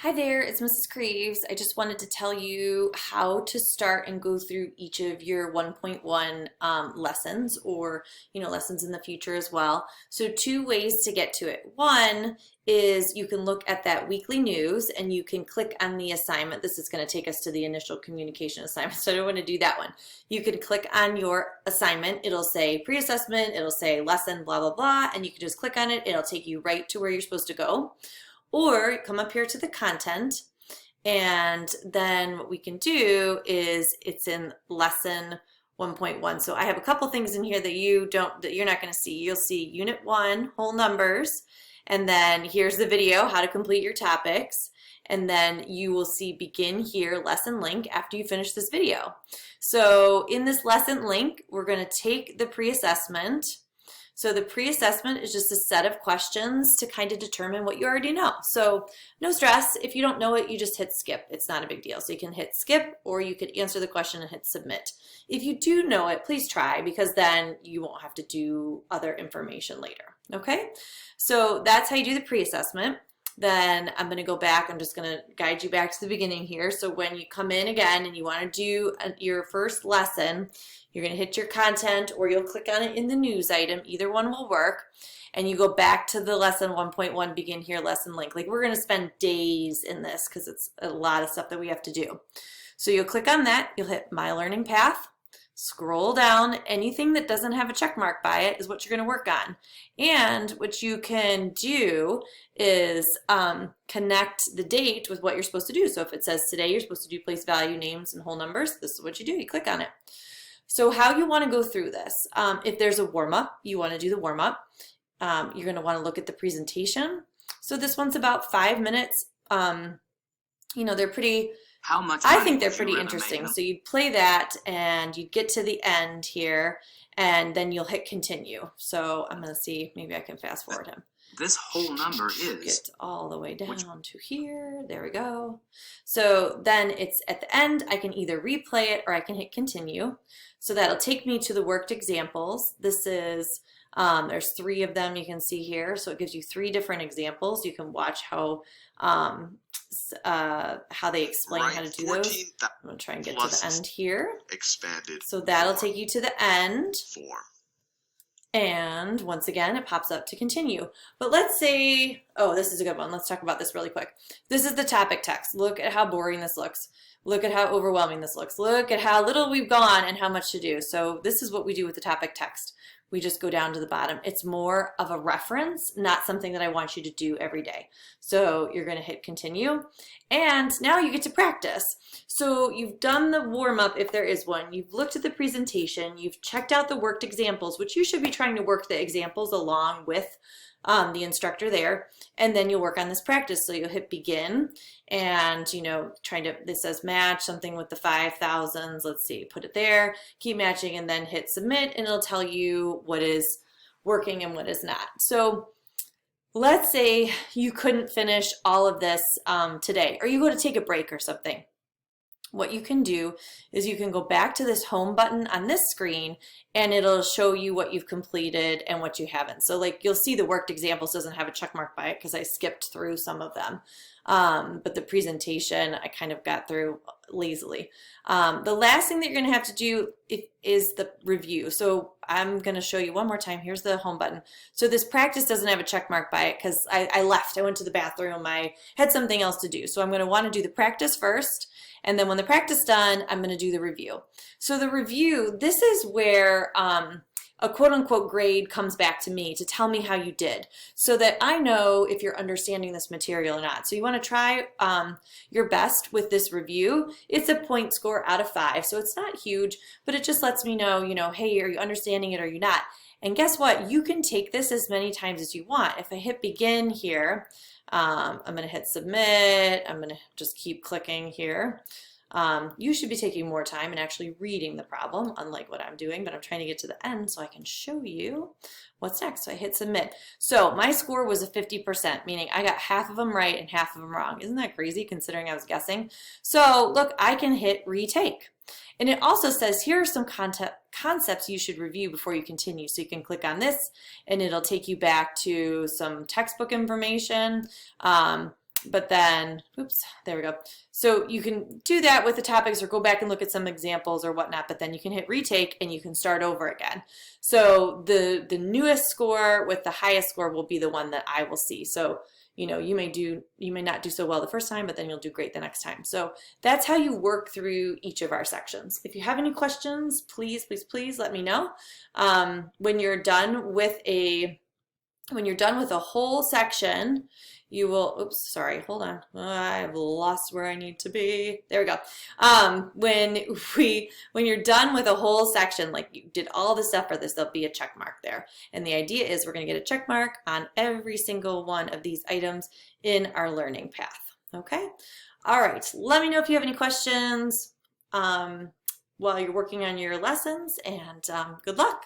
Hi there, it's Mrs. Creeves. I just wanted to tell you how to start and go through each of your 1.1 lessons or, lessons in the future as well. So two ways to get to it. One is you can look at that weekly news and you can click on the assignment. This is going to take us to the initial communication assignment, so I don't want to do that one. You can click on your assignment. It'll say pre-assessment, it'll say lesson, blah, blah, blah, and you can just click on it. It'll take you right to where you're supposed to go. Or come up here to the content, and then what we can do is it's in lesson 1.1. So I have a couple things in here that you're not going to see. You'll see unit 1, whole numbers, and then here's the video, how to complete your topics, and then you will see begin here lesson link after you finish this video. So in this lesson link, we're going to take the pre-assessment. So the pre-assessment is just a set of questions to kind of determine what you already know. So no stress. If you don't know it, you just hit skip. It's not a big deal. So you can hit skip, or you could answer the question and hit submit. If you do know it, please try, because then you won't have to do other information later. Okay? So that's how you do the pre-assessment. Then I'm going to go back. I'm just going to guide you back to the beginning here. So when you come in again and you want to do your first lesson, you're going to hit your content, or you'll click on it in the news item. Either one will work. And you go back to the lesson 1.1, begin here, lesson link. Like, we're going to spend days in this because it's a lot of stuff that we have to do. So you'll click on that. You'll hit My Learning Path. Scroll down. Anything that doesn't have a check mark by it is what you're going to work on. And what you can do is connect the date with what you're supposed to do. So if it says today you're supposed to do place value, names, and whole numbers, this is what you do. You click on it. So how you want to go through this. If there's a warm-up, you want to do the warm-up. You're going to want to look at the presentation. So this one's about 5 minutes. They're pretty... I think they're pretty interesting. So you'd play that and you'd get to the end here, and then you'll hit continue. So I'm going to see, maybe I can fast forward him. This whole number is... Get all the way down to here. There we go. So then it's at the end. I can either replay it or I can hit continue. So that'll take me to the worked examples. This is, there's 3 of them you can see here. So it gives you 3 different examples. You can watch how they explain how to do those. I'm going to try and get to the end here. Expanded. So that'll take you to the end. Form. And once again, it pops up to continue. But let's say, oh, this is a good one. Let's talk about this really quick. This is the topic text. Look at how boring this looks. Look at how overwhelming this looks. Look at how little we've gone and how much to do. So this is what we do with the topic text. We just go down to the bottom. It's more of a reference, not something that I want you to do every day. So you're going to hit continue. And now you get to practice. So you've done the warm-up, if there is one. You've looked at the presentation. You've checked out the worked examples, which you should be trying to work the examples along with the instructor there. And then you'll work on this practice. So you'll hit begin, and this says match something with the 5,000s. Let's see, put it there, keep matching, and then hit submit, and it'll tell you what is working and what is not. So let's say you couldn't finish all of this today, or you go to take a break or something. What you can do is you can go back to this home button on this screen, and it'll show you what you've completed and what you haven't. So like, you'll see the worked examples doesn't have a check mark by it because I skipped through some of them. But the presentation I kind of got through lazily. The last thing that you're going to have to do is the review. So I'm going to show you one more time. Here's the home button. So this practice doesn't have a check mark by it because I left. I went to the bathroom. I had something else to do. So I'm going to want to do the practice first. And then when the practice is done, I'm going to do the review. So the review, this is where a quote-unquote grade comes back to me to tell me how you did, so that I know if you're understanding this material or not. So you want to try your best with this review. It's a point score out of 5, so it's not huge, but it just lets me know, hey, are you understanding it or are you not? And guess what? You can take this as many times as you want. If I hit begin here, I'm going to hit submit. I'm going to just keep clicking here. You should be taking more time and actually reading the problem, unlike what I'm doing, but I'm trying to get to the end so I can show you what's next. So I hit submit. So my score was a 50%, meaning I got half of them right and half of them wrong. Isn't that crazy considering I was guessing? So look, I can hit retake. And it also says here are some concepts you should review before you continue. So you can click on this and it'll take you back to some textbook information. but then, oops, there we go. So you can do that with the topics or go back and look at some examples or whatnot, but then you can hit retake and you can start over again. So the newest score with the highest score will be the one that I will see. So, you know, you may not do so well the first time, but then you'll do great the next time. So that's how you work through each of our sections. If you have any questions, please, please, please let me know. When you're done with a whole section, you will, oops, sorry, hold on. I've lost where I need to be. There we go. When you're done with a whole section, like you did all the stuff for this, there'll be a check mark there. And the idea is we're going to get a check mark on every single one of these items in our learning path. Okay? All right. Let me know if you have any questions while you're working on your lessons, and good luck.